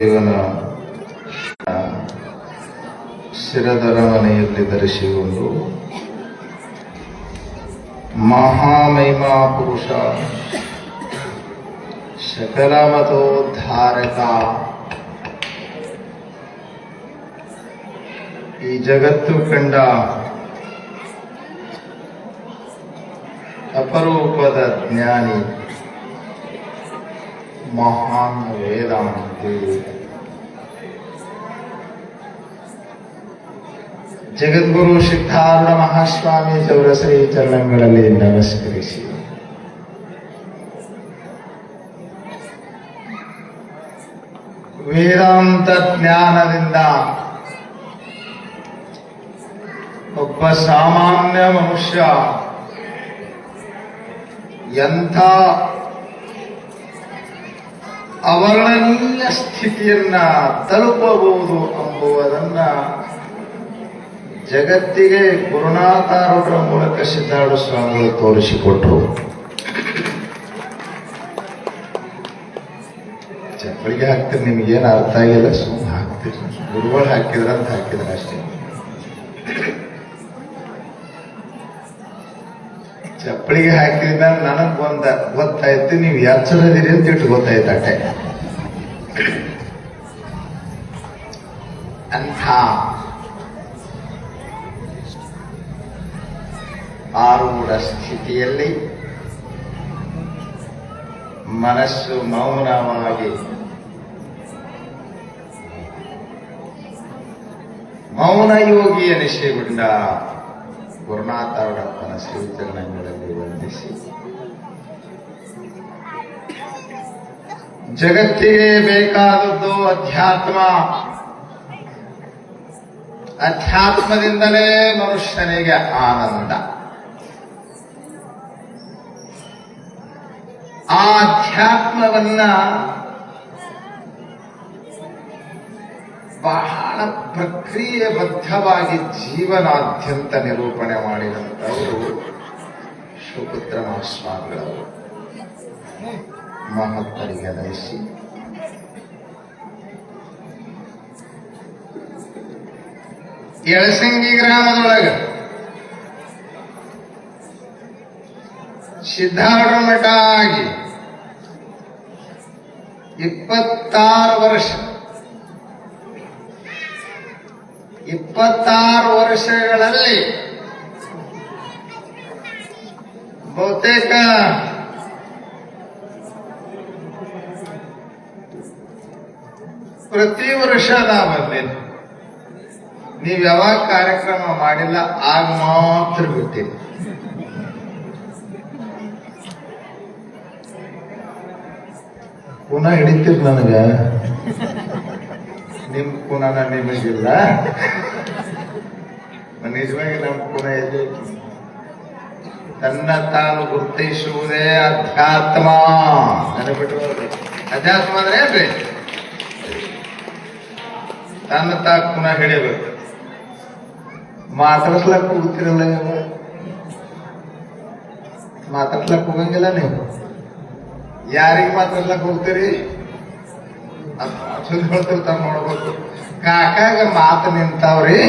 ದೇವನ ಶಿರದರಮನೆಯಲ್ಲಿ ಧರಿಸಿಕೊಂಡು ಮಹಾಮಹಿಮಾ ಪುರುಷ ಸಕಲಮತೋದ್ಧಾರಕ ಈ ಜಗತ್ತು ಕಂಡ ಅಪರೂಪದ ಜ್ಞಾನಿ ಮಹಾನ್ ವೇದಾಂತಿ ಜಗದ್ಗುರು ಸಿದ್ಧಾರೂಢ ಮಹಾಸ್ವಾಮೀಜಿಯವರ ಶ್ರೀ ಚರಣಗಳಲ್ಲಿ ನಮಸ್ಕರಿಸಿ ವೇದಾಂತ ಜ್ಞಾನದಿಂದ ಒಬ್ಬ ಸಾಮಾನ್ಯ ಮನುಷ್ಯ ಎಂಥ ಅವರ್ಣನೀಯ ಸ್ಥಿತಿಯನ್ನ ತಲುಪಬಹುದು ಎಂಬುದನ್ನ ಜಗತ್ತಿಗೆ ಗುರುನಾಥಾರೂಢರ ಮೂಲಕ ಸಿದ್ಧಾರೂಢ ಸ್ವಾಮಿಗಳು ತೋರಿಸಿಕೊಟ್ರು. ಚಪ್ಪಳಿಗೆ ಹಾಕ್ತೀರಿ, ನಿಮ್ಗೇನು ಅರ್ಥ ಆಗಿಲ್ಲ, ಸುಮ್ಮನೆ ಹಾಕ್ತೀರಿ. ಗುರುಗಳು ಹಾಕಿದ್ರ ಅಂತ ಹಾಕಿದ್ರ ಅಷ್ಟೇ. ಚಪ್ಪಳಿಗೆ ಹಾಕಿದ ನನಗ್ ಗೊತ್ತಾಯ್ತು ನೀವು ಎಚ್ಚರದಿರಿ ಅಂತ ಇಟ್ಟು ಗೊತ್ತಾಯ್ತು ಅಟ್ಟೆ. ಅಂಥ ಆರೂಢ ಸ್ಥಿತಿಯಲ್ಲಿ ಮನಸ್ಸು ಮೌನವಾಗಿ ಮೌನ ಯೋಗಿ ಎನಿಸಿಕೊಂಡ ಗುರುನಾಥಾರೂಢಪ್ಪನ ಶ್ರೀಚರಣಗಳಲ್ಲಿ ವಂದಿಸಿ ಜಗತ್ತಿಗೆ ಬೇಕಾದದ್ದು ಅಧ್ಯಾತ್ಮ. ಅಧ್ಯಾತ್ಮದಿಂದಲೇ ಮನುಷ್ಯನಿಗೆ ಆನಂದ. ಆ ಅಧ್ಯಾತ್ಮವನ್ನ ಬಹಳ ಪ್ರಕ್ರಿಯೆಬದ್ಧವಾಗಿ ಜೀವನಾದ್ಯಂತ ನಿರೂಪಣೆ ಮಾಡಿದಂಥವರು ಸುಪುತ್ರ ಮಹಾಸ್ವಾಮಿಗಳವರು. ಮಹತ್ತರಿಗೆ ನಯಿಸಿ ಯಳಸಂಗಿ ಗ್ರಾಮದೊಳಗೆ ಸಿದ್ಧಾರೂಢ ಮಠ ಆಗಿ 26 ವರ್ಷ 26 ವರ್ಷಗಳಲ್ಲಿ ಬಹುತೇಕ ಪ್ರತಿ ವರ್ಷ ನಾ ಬಂದೇನೆ. ನೀವು ಯಾವಾಗ ಕಾರ್ಯಕ್ರಮ ಮಾಡಿಲ್ಲ ಆಗ ಮಾತ್ರ ಬಿಡ್ತೀನಿ. ಪುನಃ ಹಿಡಿತೀರಿ ನನಗ, ನಿಮ್ ಪುನಃ ನಿಮಗಿಲ್ಲ. ನಿಜವಾಗಿ ನಮ್ಮ ಪುನಃ ಎಲ್ಲಿ ತನ್ನ ತಾನು ಗುರುತಿಸುವುದೇ ಅಧ್ಯಾತ್ಮ. ನೆನಪಿಟ್ಟು ಅಧ್ಯಾತ್ಮ ಅಂದ್ರೆ ಏನ್ರಿ? ತನ್ನ ತಾ ಪುನಃ ಹಿಡಿಯಬೇಕು. ಮಾತಾಡ್ಸ್ಲಕ್ ಕೂಗ್ತಿರಲ್ಲ, ಮಾತಾಡ್ಸ್ಲಕ್ ಹೋಗಂಗಿಲ್ಲ ನೀವು. ಯಾರಿಗೆ ಮಾತಾಡ್ಲಕ್ ಹೋಗ್ತೀರಿ? ಹೇಳ್ತಿರ್ತಾರ ನೋಡ್ಬೇಕು. ಕಾಕಾಗ ಮಾತು ನಿಂತಾವ್ರಿ,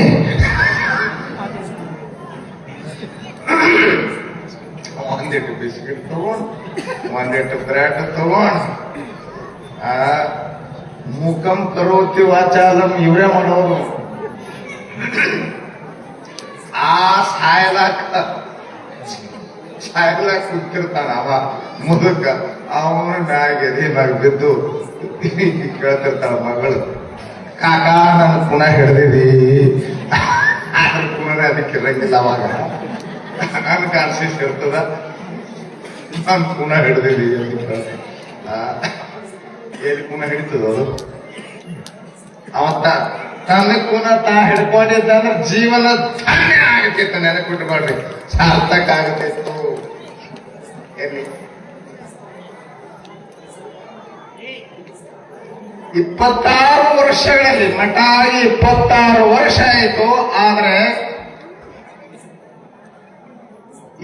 ಒಂದಿಟ್ಟು ಬಿಸ್ಕಿಟ್ ತಗೊಂಡ್ ಒಂದಿಟ್ಟು ಬ್ರೆಡ್ ತಗೊಂಡ್ ಮುಖಂ ಕರೋತಿ ವಾಚಾಲಂ ಇವರೇ ಮಾಡೋರು. ಆ ಸಾಯಲಾಕ ಕೂತಿರ್ತಾನ ಅವ ಮುದುಕ. ಅವನು ಮ್ಯಾಗೆದಿ ಮ್ಯಾಗ ಬಿದ್ದು ಕೇಳ್ತಿರ್ತಾಳ ಮಗಳು, ಕಾಕಾ ನನ್ ಪುನಃ ಹಿಡ್ದಿದಿ. ಪುನಃ ಅದಕ್ಕೆ ಇರಂಗಿಲ್ಲ. ಅವಾಗ ನನ್ ಕಾನ್ಸಿಯಸ್ ಇರ್ತದ, ನಾನು ಪುನಃ ಹಿಡ್ದಿದಿ ಎಲ್ಲಿ ಪುನಃ ಹಿಡಿತದ ಅದು. ಅವತ್ತ ತನ್ನ ಪುನಃ ತಾ ಹಿಡ್ಕೊಂಡಿದ್ದ ಅಂದ್ರೆ ಜೀವನ ಧನ್ಯ ಆಗತ್ತಿತ್ತು. ನೆನಪಿಟ್ಟು ಮಾಡ್ರಿ, ಸಾರ್ಥಕ ಆಗತ್ತಿತ್ತು. ಎಲ್ಲಿ 26 ವರ್ಷಗಳಲ್ಲಿ ಮಠ ಆಗಿ 26 ವರ್ಷ ಆಯಿತು. ಆದ್ರೆ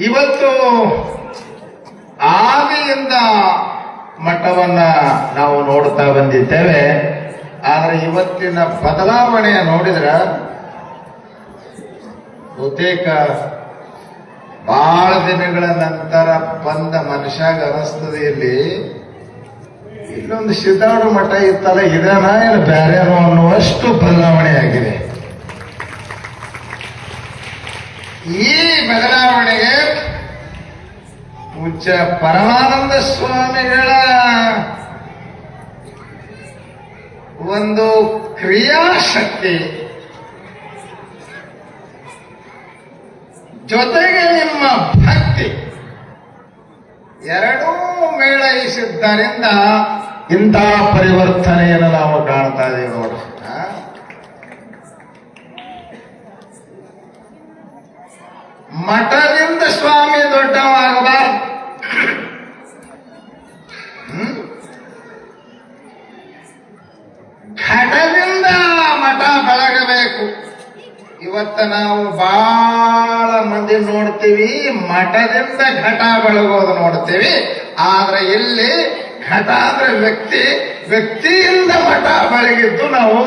ಇವತ್ತು ಆದಿಯಿಂದ ಮಠವನ್ನ ನಾವು ನೋಡ್ತಾ ಬಂದಿದ್ದೇವೆ. ಆದ್ರೆ ಇವತ್ತಿನ ಬದಲಾವಣೆಯ ನೋಡಿದ್ರ ಬಹುತೇಕ ಬಹಳ ದಿನಗಳ ನಂತರ ಬಂದ ಮನುಷ್ಯಾಗ ಅನಿಸ್ತದೆ ಇಲ್ಲೊಂದು ಸಿದ್ದಾಡು ಮಠ ಇತ್ತಲ್ಲ ಇದೇನಾ ಇಲ್ಲ ಬ್ಯಾರೇನೋ ಅನ್ನುವಷ್ಟು ಬದಲಾವಣೆ ಆಗಿದೆ. ಈ ಬದಲಾವಣೆಗೆ ಪೂಜ್ಯ ಪರಮಾನಂದ ಸ್ವಾಮಿಗಳ ಒಂದು ಕ್ರಿಯಾಶಕ್ತಿ ಜೊತೆಗೆ ನಿಮ್ಮ ಭಕ್ತಿ ಎರಡೂ ಮೇಳೈಸಿದ್ದರಿಂದ ಇಂತಹ ಪರಿವರ್ತನೆಯನ್ನು ನಾವು ಕಾಣ್ತಾ ಇದ್ದೀವಿ ನೋಡಿ. ಮಠದಿಂದ ಸ್ವಾಮಿ ದೊಡ್ಡವಾಗಬಾರ್ದು, ಘಟದಿಂದ ಮಠ ಬೆಳಗಬೇಕು. ಇವತ್ತ ನಾವು ಬಹಳ ಮಂದಿ ನೋಡ್ತೀವಿ, ಮಠದಿಂದ ಘಟ ಬೆಳಗೋದು ನೋಡ್ತೀವಿ. ಆದ್ರೆ ಇಲ್ಲಿ ಘಟ ಅಂದ್ರೆ ವ್ಯಕ್ತಿ, ವ್ಯಕ್ತಿಯಿಂದ ಮಠ ಬೆಳಗಿದ್ದು ನಾವು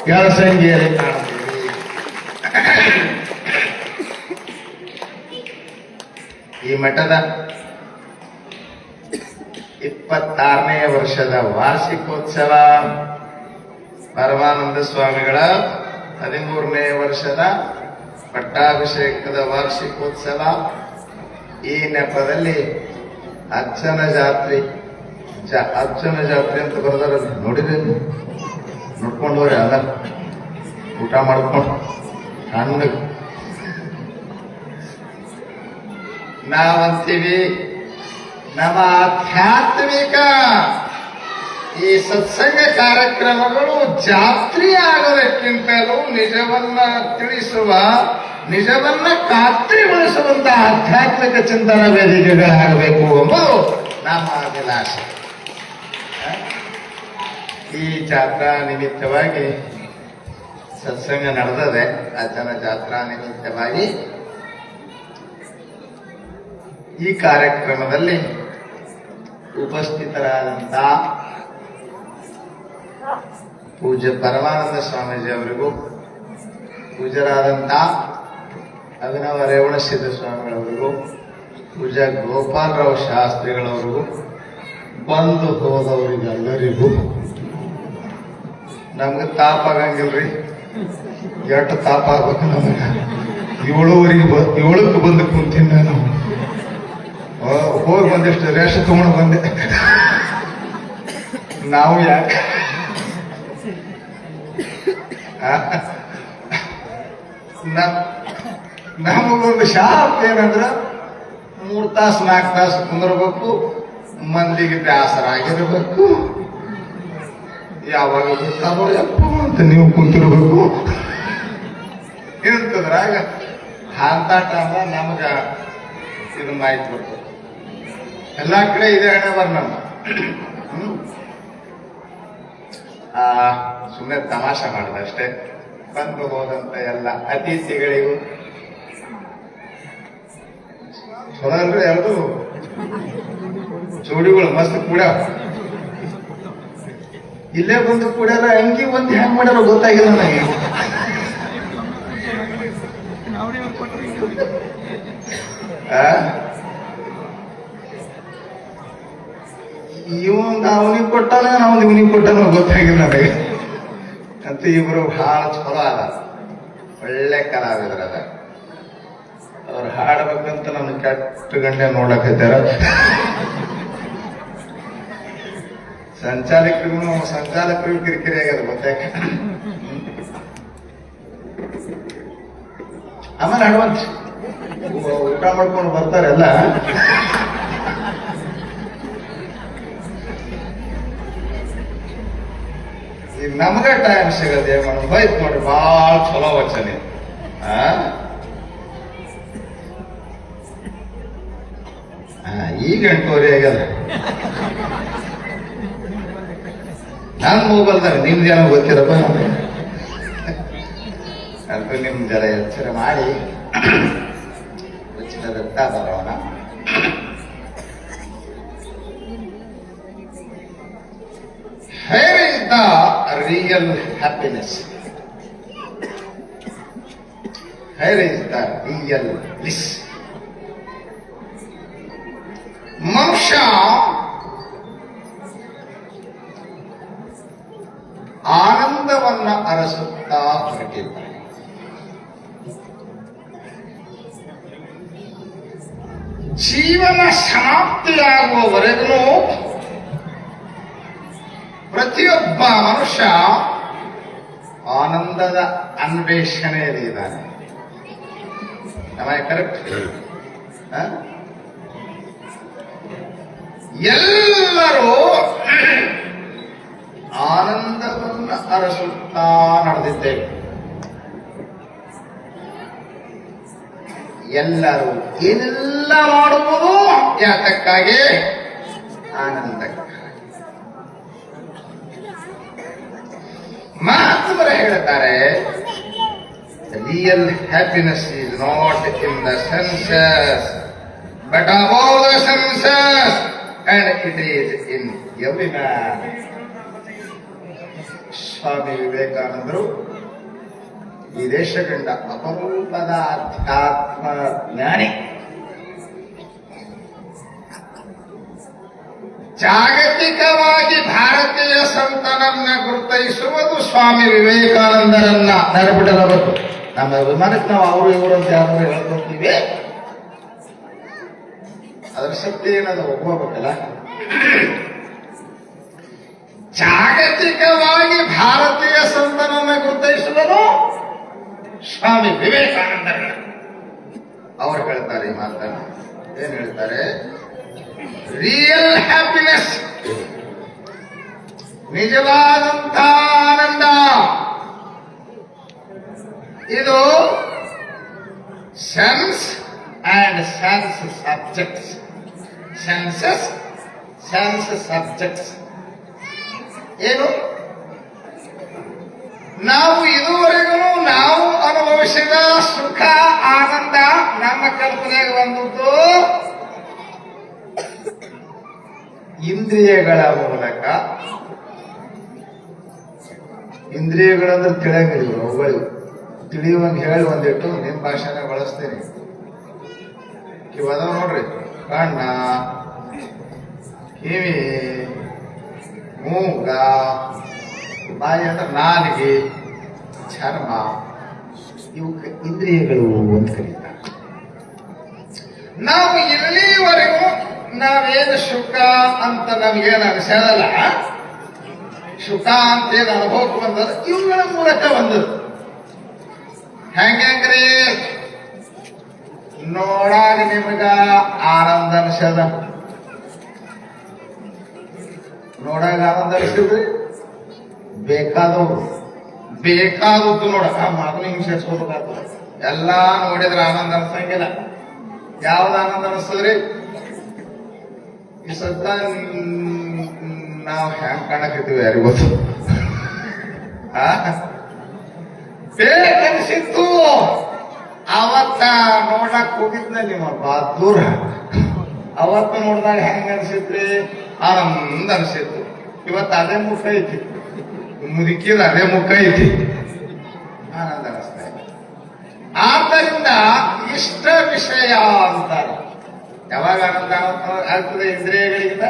ಕೆಲಸಂಗಿಯಲ್ಲಿ ಕಾಣ್ತೀವಿ. ಈ ಮಠದ 26ನೇ ವರ್ಷದ ವಾರ್ಷಿಕೋತ್ಸವ, ಪರಮಾನಂದ ಸ್ವಾಮಿಗಳ 13ನೇ ವರ್ಷದ ಪಟ್ಟಾಭಿಷೇಕದ ವಾರ್ಷಿಕೋತ್ಸವ. ಈ ನೆಪದಲ್ಲಿ ಅಜ್ಜನ ಜಾತ್ರೆ ಅಂತ ಬರ್ದಾರ, ನೋಡಿದ್ರೆ ನೋಡ್ಕೊಂಡು ಹೋಗ್ರಿ. ಅಲ್ಲ ಊಟ ಮಾಡ್ಕೊಂಡು ಸಣ್ಣ ನಾವಂತೀವಿ ನಮ್ಮ ಆಧ್ಯಾತ್ಮಿಕ ಈ ಸತ್ಸಂಗ ಕಾರ್ಯಕ್ರಮಗಳು ಜಾತ್ರೆ ಆಗೋದಕ್ಕಿಂತಲೂ ನಿಜವನ್ನ ತಿಳಿಸುವ, ನಿಜವನ್ನ ಖಾತ್ರಿಗೊಳಿಸುವಂತ ಆಧ್ಯಾತ್ಮಿಕ ಚಿಂತನ ವೇದಿಕೆಗಳಾಗಬೇಕು ಎಂಬುದು ನಮ್ಮ ಅಭಿಲಾಷೆ. ಈ ಜಾತ್ರಾ ನಿಮಿತ್ತವಾಗಿ ಸತ್ಸಂಗ ನಡೆದದೆ. ಅಜ್ಜನ ಜಾತ್ರಾ ನಿಮಿತ್ತವಾಗಿ ಈ ಕಾರ್ಯಕ್ರಮದಲ್ಲಿ ಉಪಸ್ಥಿತರಾದಂತ ಪೂಜ್ಯ ಪರಮಾನಂದ ಸ್ವಾಮೀಜಿ ಅವರಿಗೂ, ಪೂಜ್ಯರಾದಂತ ಅಭಿನವ ರೇವಣಸಿದ್ಧ ಸ್ವಾಮಿಗಳವರಿಗೂ, ಪೂಜ್ಯ ಗೋಪಾಲರಾವ್ ಶಾಸ್ತ್ರಿಗಳವರಿಗೂ, ಬಂದು ಹೋದವರಿಗೆಲ್ಲರಿಗೂ. ನಮ್ಗೆ ತಾಪ ಆಗಂಗಿಲ್ರಿ, ಎಷ್ಟು ತಾಪ ಆಗ್ಬೇಕು ನಮಗೆ. 7ಕ್ಕೆ ಬಂದು ಕುಂತೀನಿ ನಾನು. ಹೋಗಿ ಬಂದಿಷ್ಟು ರೇಷನ್ ತಗೊಂಡು ಬಂದೆ. ನಾವು ಯಾಕೆ ನಮಗೊಂದು ಶಾಪ್ ಏನಂದ್ರ 3 ತಾಸು 4 ತಾಸು ಕುಂದಿರ್ಬೇಕು, ಮಂದಿಗೆ ಬೇಸರಾಗಿರ್ಬೇಕು. ಯಾವಾಗ ಗೊತ್ತಾಗೋ ಯಪ್ಪ ಅಂತ ನೀವು ಕುಂತಿರ್ಬೇಕು. ಎಂತದ್ರಾಗ ಅಂತ ಟೈಮ ನಮಗ ಇದು ಮಾಹಿತಿ ಬರ್ತದೆ. ಎಲ್ಲಾ ಕಡೆ ಇದೆ ಹಣೆ ಬರ್ ನಮ್ಮ. ಸುಮ್ಮನೆ ತಮಾಷೆ ಮಾಡಿದೆ ಅಷ್ಟೇ. ಬಂದು ಹೋದಂತ ಎಲ್ಲ ಅತಿಥಿಗಳಿಗೂ ಚಲೋ ಅಲ್ರಿ, ಎರಡು ಜೋಡಿಗಳು ಮಸ್ತ್ ಕೂಡ ಇಲ್ಲೇ ಬಂದು ಕೂಡ್ಯಾರ. ಅಂಗಿ ಒಂದು ಹೆಂಗ್ ಮಾಡ್ಯಾರ ಗೊತ್ತಾಗಿಲ್ಲ ನನಗೆ. ಇವನ್ ಅವನಿಗೆ ಕೊಟ್ಟಾನ, ನಾವು ಇವನಿಗೆ ಕೊಟ್ಟಾನ ಗೊತ್ತಾಗಿಲ್ಲ ನನಗೆ. ಅಂತ ಇಬ್ರು ಬಹಳ ಚಲೋ ಅದ, ಒಳ್ಳೆ ಕಲಾವಿದರದ. ಅವ್ರು ಹಾಡ್ಬೇಕಂತ ನನ್ನ ಕೆಟ್ಟ ಗಂಡೆ ನೋಡಕತ್ತಾರ. ಸಂಚಾಲಕರಿಗೂ ಕಿರಿಕಿರಿ ಆಗ್ಯದ ಗೊತ್ತಾಗ. ಆಮೇಲೆ ಅಡ್ವಾನ್ಸ್ ಊಟ ಮಾಡ್ಕೊಂಡು ಬರ್ತಾರೆಲ್ಲ. ಈಗ ನಮ್ಗ ಟೈಮ್ ಸಿಗದೆ ಬೈತ್ ನೋಡ್ರಿ, ಬಾಳ ಚಲೋ ವಚನೆ. ಈಗ 8:30 ಆಗ್ಯದ. ನಾನು ಮೊಬೈಲ್ದಾಗ ನಿಮ್ದು ಏನೋ ಗೊತ್ತಿರಪ್ಪ. ಅಂತೂ ನಿಮ್ ಜರ ಎಚ್ಚರ ಮಾಡಿ ಉಚಿತದತ್ತ ಬರೋಣ. Where is the real happiness? Where is the real bliss? ಮನುಷ್ಯ ಆನಂದವನ್ನ ಅರಸುತ್ತಾ ಹೊರಟಿದ್ದಾನೆ. ಜೀವನ ಸಮಾಪ್ತಿಯಾಗುವವರೆಗೂ ಪ್ರತಿಯೊಬ್ಬ ಮನುಷ್ಯ ಆನಂದದ ಅನ್ವೇಷಣೆಯಲ್ಲಿ ಇದ್ದಾನೆ. ಕರೆಕ್ಟ್? ಎಲ್ಲರೂ ಆನಂದವನ್ನು ಅರಸುತ್ತಾ ನಡೆದಿದ್ದೇವೆ. ಎಲ್ಲರೂ ಏನೆಲ್ಲ ಮಾಡುವುದು ಯಾತಕ್ಕಾಗಿ? ಆನಂದಕ್ಕಾಗಿ. ಮಹಾತ್ಮರು ಹೇಳುತ್ತಾರೆ, real happiness is not in the senses but above the senses and it is in every man. ಸ್ವಾಮಿ ವಿವೇಕಾನಂದರು ಈ ದೇಶ ಕಂಡ ಅಪರೂಪದ ಅಧ್ಯಾತ್ಮ ಜ್ಞಾನಿ. ಜಾಗತಿಕವಾಗಿ ಭಾರತೀಯ ಸಂತನನ್ನ ಗುರುತಿಸುವುದು ಸ್ವಾಮಿ ವಿವೇಕಾನಂದರನ್ನ. ನೆನಪಿಡಬೇಕು. ನಮ್ಮ ಅಭಿಮಾನಕ್ಕೆ ನಾವು ಅವರು ಇವರು ಅಂತ ಯಾರು ಹೇಳ್ಕೊಳ್ತೀವಿ, ಅದರ ಶಕ್ತಿ ಏನದು ಒಪ್ಕೋಬೇಕಲ್ಲ. ಜಾಗತಿಕವಾಗಿ ಭಾರತೀಯ ಸಂತನನ್ನ ಗುರುತಿಸುವುದು ಸ್ವಾಮಿ ವಿವೇಕಾನಂದರನ್ನ. ಅವರು ಹೇಳ್ತಾರೆ ಈ ಮಾತನ್ನ. ಏನ್ ಹೇಳ್ತಾರೆ? ರಿಯಲ್ ಹ್ಯಾಪಿನೆಸ್, ನಿಜವಾದಂಥ ಆನಂದ, ಇದು sense and sense subjects. Senses, sense subjects ಏನು? ನಾವು ಇದುವರೆಗೂ ನಾವು ಅನುಭವಿಸಿದ ಸುಖ ಆನಂದ ನಮ್ಮ ಕಲ್ಪನೆಗೆ ಬಂದದ್ದು ಇಂದ್ರಿಯಗಳ ಮೂಲಕ. ಇಂದ್ರಿಯಗಳಂದ್ರೆ ತಿಳಿಯಂಗಿಲ್ಲ, ಅವುಗಳು ತಿಳಿಯುವಂಗೆ ಹೇಳಿ ಒಂದಿಟ್ಟು ನಿಮ್ಮ ಭಾಷೆನ ಬಳಸ್ತೀನಿ. ಇವಾಗ ನೋಡ್ರಿ, ಕಣ್ಣ, ಕಿವಿ, ಮೂಗ, ಬಾಯಿ ಅಂದ್ರೆ ನಾಲಿಗೆ, ಚರ್ಮ, ಇವಕ್ಕೆ ಇಂದ್ರಿಯಗಳು ಅಂತ ಕರೀತಾರೆ. ನಾವು ಇಲ್ಲಿವರೆಗೂ ನಾವೇನು ಸುಖ ಅಂತ ನಮಗೇನು ಅನಿಸೋದಲ್ಲ, ಸುಖ ಅಂತ ಏನು ಅನುಭವಕ್ಕೆ ಬಂದದ ಇವುಗಳ ಮೂಲಕ ಬಂದದ್ದು. ಹೆಂಗ್ರಿ ನೋಡಾಗ ನಿಮಗ ಆನಂದ ಅನಿಸದ, ನೋಡಾಗ ಆನಂದ ಅನಿಸಿದ್ರಿ ಬೇಕಾದದ್ದು ನೋಡ ಮಾತನ್ನ ಹಿಂಗೆ ಸೇರಿಸ್ಕೋಬೇಕಾಗ್ತದೆ. ಎಲ್ಲ ನೋಡಿದ್ರೆ ಆನಂದ ಅನ್ಸಂಗಿಲ್ಲ. ಯಾವ್ದು ಆನಂದ ಅನಿಸ್ತದ್ರಿ? ಈ ಸದ್ದ ನಾವು ಹ್ಯಾಂಗ್ ಕಾಣಕತ್ತೀವಿ ಯಾರಿಗೂ ಗೊತ್ತು. ಬೇಕನ್ಸಿತ್ತು ಅವತ್ತ ನೋಡಕ್ ಹೋಗಿದ್ನ ನಿಮ್ಮ ಬಾದೂರ. ಅವತ್ತ ನೋಡಿದಾಗ ಹೆಂಗ್ ಅನ್ಸಿತ್ರಿ? ಆನಂದ ಅನ್ಸಿತ್ತು. ಇವತ್ತು ಅದೇ ಮುಖ ಐತಿ, ಮುದುಕಿದ ಅದೇ ಮುಖ ಐತಿ, ಆನಂದ ಅನಿಸ್ತಾ ಇದೆ. ಆದ್ದರಿಂದ ಇಷ್ಟ ವಿಷಯ ಅಂತಾರೆ. ಯಾವಾಗ ಆನಂದ ಆಗ್ತದೆ ಇಂದ್ರಿಯಗಳಿಂದ?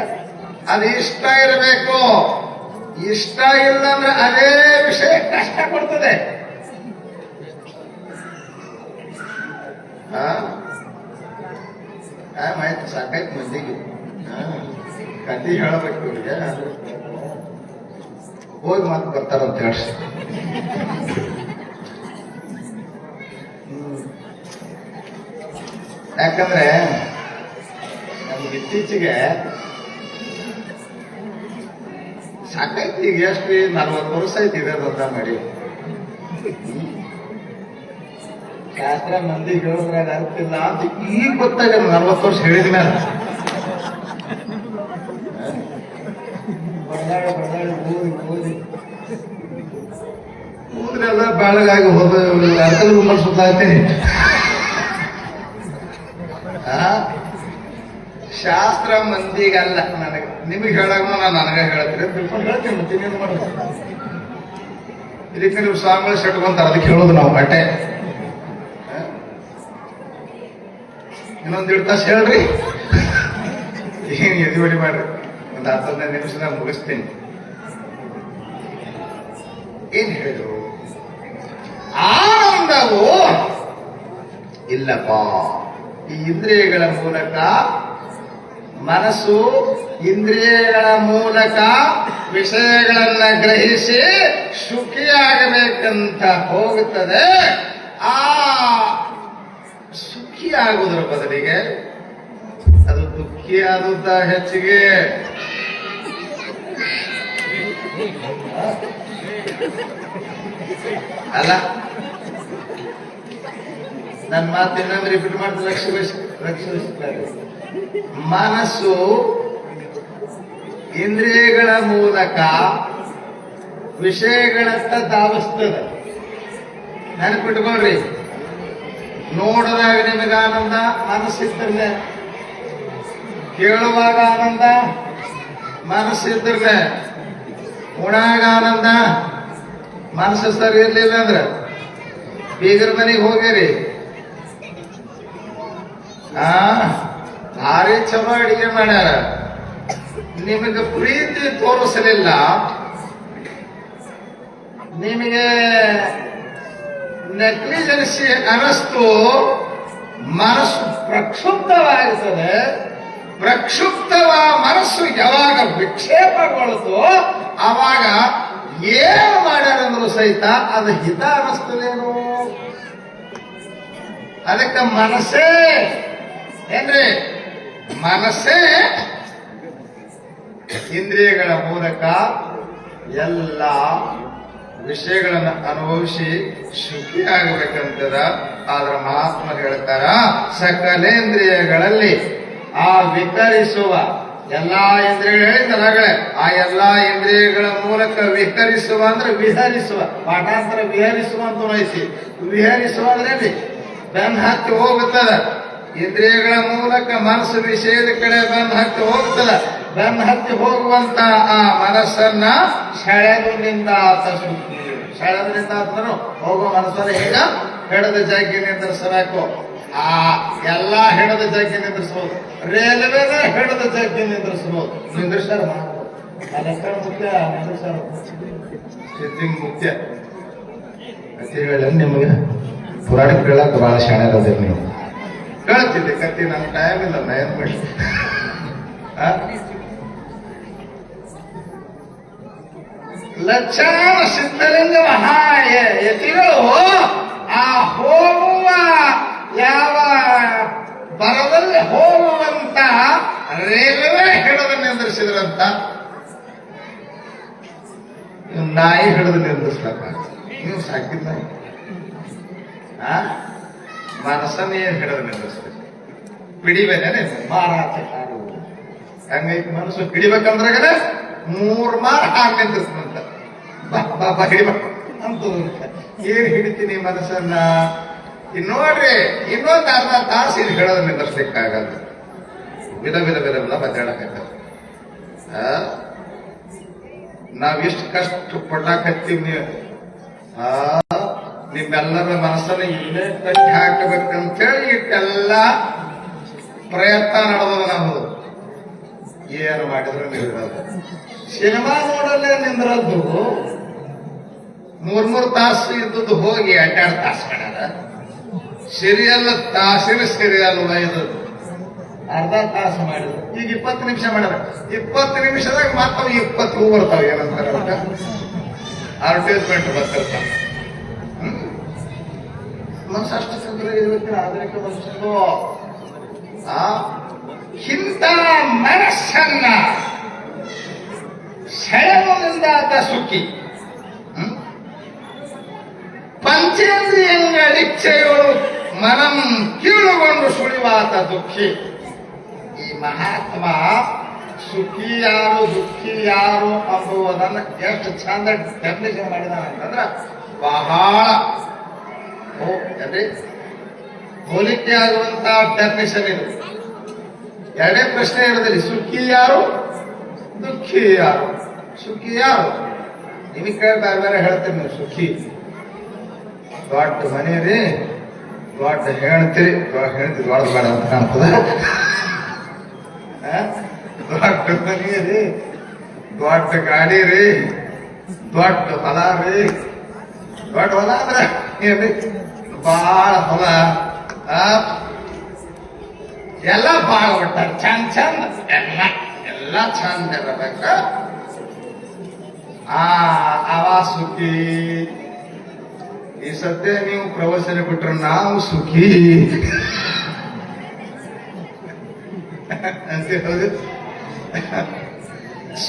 ಅದು ಇಷ್ಟ ಇರಬೇಕು. ಇಷ್ಟ ಇಲ್ಲ ಅಂದ್ರೆ ಅದೇ ವಿಷಯ ಕಷ್ಟ ಕೊಡ್ತದೆ. ಮಾಹಿತಿ ಸಾಕಾಯ್ತು ಮಂದಿಗೆ. ಕತಿ ಹೇಳಬೇಕು ಇವ್ರಿಗೆ, ಹೋಗಿ ಮಾತು ಬರ್ತಾರಂತ ಹೇಳಿ. ಯಾಕಂದ್ರೆ ನಮ್ಗೆ ಇತ್ತೀಚೆಗೆ ಸಾಕಾಯ್ತು. ಈಗ ಎಷ್ಟು 40 ವರ್ಷ ಐತಿ ಇರೋದಂತ ಮಾಡಿ ಶಾಸ್ತ್ರ ಮಂದಿ ಹೇಳಿದ್ರಾಗ ಆಗ್ತಿಲ್ಲ ಅಂತ ಈಗ ಗೊತ್ತಾಗಲ್ಲ. 40 ವರ್ಷ ಹೇಳಿದ ಮೇಲೆ ಊದ್ರೆಲ್ಲ ಬಾಳಗಾಗಿ ಹೋದ ಅರ್ಥದ ಸುತ್ತಾಗ್ತೀನಿ. ಶಾಸ್ತ್ರ ಮಂದಿಗಲ್ಲ, ನನಗೆ ನಿಮಗೆ ಹೇಳಾಗ ನಾನು ನನಗೆ ಹೇಳ್ತೀನಿ ತಿಳ್ಕೊಂಡು ಹೇಳ್ತೀನಿ. ಮತ್ತೆ ಇನ್ನೇನು ಮಾಡೋದು? ಇದಕ್ಕೆ ನೀವು ಸ್ವಾಮಿಗಳು ಸೆಟ್ಕೊಂತಾರೆ, ಅದಕ್ಕೆ ಹೇಳೋದು ನಾವು ಬಟ್ಟೆ. ಇನ್ನೊಂದು 2 ತಾಸು ಹೇಳ್ರಿ, ಏನ್ ಎದಿವಡಿ ಮಾಡ್ರಿ, ಒಂದು 10-15 ನಿಮಿಷದಾಗ ಮುಗಿಸ್ತೀನಿ. ಏನ್ ಹೇಳಿದ್ರು? ಆನಂದವು ಇಲ್ಲಪ್ಪ, ಈ ಇಂದ್ರಿಯಗಳ ಮೂಲಕ, ಮನಸ್ಸು ಇಂದ್ರಿಯಗಳ ಮೂಲಕ ವಿಷಯಗಳನ್ನ ಗ್ರಹಿಸಿ ಸುಖಿಯಾಗಬೇಕಂತ ಹೋಗುತ್ತದೆ. ಆ ಸುಖಿಯಾಗುವುದರ ಬದಲಿಗೆ ಅದು ದುಃಖಿಯಾದಂತ ಹೆಚ್ಚಿಗೆ. ಅಲ್ಲ, ನನ್ನ ಮಾತು ಇನ್ನೊಂದು ರಿಪೀಟ್ ಮಾಡಿ ಲಕ್ಷಿಸ್ತಾರೆ. ಮನಸ್ಸು ಇಂದ್ರಿಯಗಳ ಮೂಲಕ ವಿಷಯಗಳತ್ತ ಧಾವಿಸ್ತದೆ. ನೆನಪಿಟ್ಕೊಳ್ರಿ, ನೋಡಿದಾಗ ನಿಮಗೆ ಆನಂದ ಮನಸ್ಸಿದ್ರನೆ, ಕೇಳುವಾಗ ಆನಂದ ಮನಸ್ಸಿದ್ರನೆ, ಉಣಾಗ ಆನಂದ. ಮನಸ್ಸು ಸರಿ ಇರ್ಲಿಲ್ಲ ಅಂದ್ರೆ ಬೀಗರ ಮನೆಗೆ ಹೋಗಿರಿ, ಭಾರಿ ಚಲೋ ಅಡಿಗೆ ಮಾಡ್ಯಾರ, ನಿಮಗೆ ಪ್ರೀತಿ ತೋರಿಸಲಿಲ್ಲ, ನಿಮಗೆ ನೆಗ್ಲಿಜೆನ್ಸಿ ಅನಿಸ್ತು, ಮನಸ್ಸು ಪ್ರಕ್ಷುಬ್ಧವಾಗುತ್ತದೆ. ಮನಸ್ಸು ಯಾವಾಗ ವಿಕ್ಷೇಪಗೊಳ್ತು ಆವಾಗ ಏನು ಮಾಡ್ಯಾರಂದ್ರು ಸಹಿತ ಅದು ಹಿತ ಅನಿಸ್ತದೇನು? ಅದಕ್ಕೆ ಮನಸ್ಸೇ ಏನ್ರಿ, ಮನಸ್ಸೇ ಇಂದ್ರಿಯಗಳ ಮೂಲಕ ಎಲ್ಲ ವಿಷಯಗಳನ್ನು ಅನುಭವಿಸಿ ಸುಖಿಯಾಗಬೇಕಂತದ. ಆದ್ರ ಮಹಾತ್ಮ ಹೇಳ್ತಾರ, ಸಕಲೇಂದ್ರಿಯಗಳಲ್ಲಿ ಆ ವಿಕರಿಸುವ ಎಲ್ಲಾ ಇಂದ್ರಿಯಗಳು ಹೇಳಿದರಾಗಲೇ, ಆ ಎಲ್ಲಾ ಇಂದ್ರಿಯಗಳ ಮೂಲಕ ವಿಕರಿಸುವ ಅಂದ್ರೆ ವಿಹರಿಸುವ, ಪಾಠಾಂತರ ವಿಹರಿಸುವ ಅಂತ ಐತಿ. ವಿಹರಿಸುವ ಅಂದ್ರೆ ಬೆನ್ನ ಹತ್ತಿ ಹೋಗುತ್ತದ. ಇಂದ್ರಿಯಗಳ ಮೂಲಕ ಮನಸ್ಸು ವಿಷಯದ ಕಡೆ ಬೆನ್ನ ಹತ್ತಿ ಹೋಗುತ್ತದ. ಬೆನ್ನ ಹತ್ತಿ ಹೋಗುವಂತ ಆ ಮನಸ್ಸನ್ನ ಸೆಳೆದ್ರಿಂದ ಆತ ಸುಖಿ. ಸೆಳೆದ್ರಿಂದ ಆತನು ಹೋಗುವ ಮನಸ್ಸನ್ನು ಈಗ ಹಿಡದ ಜಾಗಿ ನಿಂದ್ರಿಸಬೇಕು. ಆ ಎಲ್ಲಾ ಹಿಡದ ಜಾಗಿ ನಿಂದ್ರಿಸಬಹುದು. ರೈಲ್ವೆನ ಹಿಡದ ಜಾಗಿ ನಿಂದ್ರಿಸಬಹುದು. ನಿಂದ್ರಿಸಾರ ಮಾಡಬಹುದು. ಅದಕ್ಕೆ ಮುಖ್ಯ ನಿಂದ್ರಿಸಾರ ಸಿದ್ಧಿಂಗ್ ಮುಖ್ಯ ಅಂತ ಹೇಳ. ನಿಮಗೆ ಪುರಾಣ ಕೇಳಕ್ ಬಹಳ ಶಾಣೆ ನೀವು ಹೇಳ್ತಿದ್ದೆ ಕತ್ತಿ. ನಮ್ ಟೈಮ್ ಇಲ್ಲ, ನಾ ಏನ್ ಮಾಡಿ. ಲಕ್ಷಣ ಸಿದ್ಧಲಿಂಗ ಯತಿಗಳು ಆ ಹೋಗುವ ಯಾವ ಬರದಲ್ಲಿ ಹೋಗುವಂತ ರೈಲ್ವೆ ಹಿಡಿದು ನಿಂದ್ರಿಸಿದ್ರಂತ. ನಾಯಿ ಹಿಡಿದು ನಿಂದ್ರಿಸ್ಲಕ್ಕ ನೀವು ಸಾಕಿದ ನಾಯಿ ಮನಸ್ಸನ್ನೇ ಹಿಡಿದು ನಿಂದ್ರಿಸ್ಬೇಕು. ಪಿಡಿಬೇನೆ ಮಾರಾಟಗಾರು ಹಂಗೈತಿ. ಮನಸ್ಸು ಹಿಡಿಬೇಕಂದ್ರಾಗ 3 ಮಾರ ಹಾಕಿ ನಿಂದ್ರಿಸ್ಮಂತ ಬಾಬಾ ಹಿಡಿಬೇಕು ಅಂತ. ಏನ್ ಹಿಡಿತೀನಿ ಮನಸ್ಸನ್ನ? ನೋಡ್ರಿ, ಇನ್ನೊಂದು ಅರ್ಧ ತಾಸು ಇದು ಹೇಳೋದು ನಿಂದ್ರಿಸ್ಲಿಕ್ಕಾಗಲ್ಲ. ವಿಧ ಬದ್ದಾಡಕತ್ತ. ನಾವೆಷ್ಟು ಕಷ್ಟ ಪಡ್ಲಾಕತ್ತೀವಿ. ನೀವು ನಿಮ್ಮೆಲ್ಲರ ಮನಸ್ಸನ್ನು ಇಲ್ಲೇ ಕಟ್ಟಿ ಹಾಕಬೇಕಂತೇಳಿ ಇಟ್ಟೆಲ್ಲ ಪ್ರಯತ್ನ ನಡೆದದ. ನಾವು ಏನು ಮಾಡಿದ್ರು ನಿಂದ್ರದು. ಸಿನಿಮಾ ನೋಡಲ್ಲೇ ನಿಂದ್ರದ್ದು 3 ತಾಸು ಇದ್ದದ್ದು ಹೋಗಿ 2 ತಾಸು ಮಾಡ್ಯಾರ. ಸೀರಿಯಲ್ ತಾಸಿನ ಸೀರಿಯಲ್ ಇದು ಅರ್ಧ ತಾಸು ಮಾಡಿದ್ರು. ಈಗ 20 ನಿಮಿಷ ಮಾಡ್ಯಾರ. 20 ನಿಮಿಷದಾಗ ಮಾತ್ರ 20 ಬರ್ತಾವ. ಏನಂತಾರೆ ಅಡ್ವರ್ಟೈಸ್ಮೆಂಟ್ ಬರ್ತಿರ್ತಾವ. ಮನಸ್ಸು ಅಷ್ಟು ಸುಂದರ ಆಧುನಿಕ ಮನುಷ್ಯರು ಇಂಥ ಮನಸ್ಸನ್ನ ಸೆಳೆವುದರಿಂದ ಆತ ಸುಖಿ. ಪಂಚೇಂದ್ರಿಯಗಳ ಇಚ್ಛೆಗಳು ಮನಂ ಕೀಳುಗೊಂಡು ಸುಳಿವಾತ ದುಃಖಿ. ಈ ಮಹಾತ್ಮ ಸುಖಿ ಯಾರು ದುಃಖಿ ಯಾರು ಅಂಬುವುದನ್ನು ಎಷ್ಟು ಚಂದ ಡೆಫಿನೇಷನ್ ಮಾಡಿದಾನೆ ಅಂತಂದ್ರೆ ಬಹಳ ಹೋಲಿಕೆ ಆಗುವಂತ ಡೆಫಿನೇಷನ್ ಇದು. ಎರಡೇ ಪ್ರಶ್ನೆ ಇರೋದಿಲ್ಲ, ಸುಖಿ ಯಾರು ದುಃಖಿ ಯಾರು? ಸುಖಿ ಯಾರು? ನಿಮಗೆ ಕೇಳ್ತಾರೆ ಬೇರೆ ಹೇಳ್ತೀರಿ ನೀವು. ಸುಖಿ ದೊಡ್ಡ ಮನೆ ರೀ, ದೊಡ್ಡ ಹೇಳ್ತೀರಿ, ಹೇಳ್ತೀರಿ ದೊಡ್ಡ ಬೇಡ ಅಂತ ಕಾಣ್ತದ. ದೊಡ್ಡ ಮನೆ ರೀ, ದೊಡ್ಡ ಗಾಡಿ ರೀ, ದೊಡ್ಡ ಹೊಲ ರೀ. ದೊಡ್ಡ ಹೊಲ ಅಂದ್ರೆ ಏನ್ರಿ? ಬಾಳ ಹೊಲ, ಎಲ್ಲ ಬಾಳ ಒಟ್ಟಾರ ಚಂದ ಚಂದ, ಎಲ್ಲ ಚಂದ ಇರಬೇಕ. ಅವ ಸುಖಿ. ಈ ಸದ್ಯ ನೀವು ಪ್ರವಚನ ಬಿಟ್ರೆ ನಾವು ಸುಖಿ ಅಂತ ಹೇಳಿ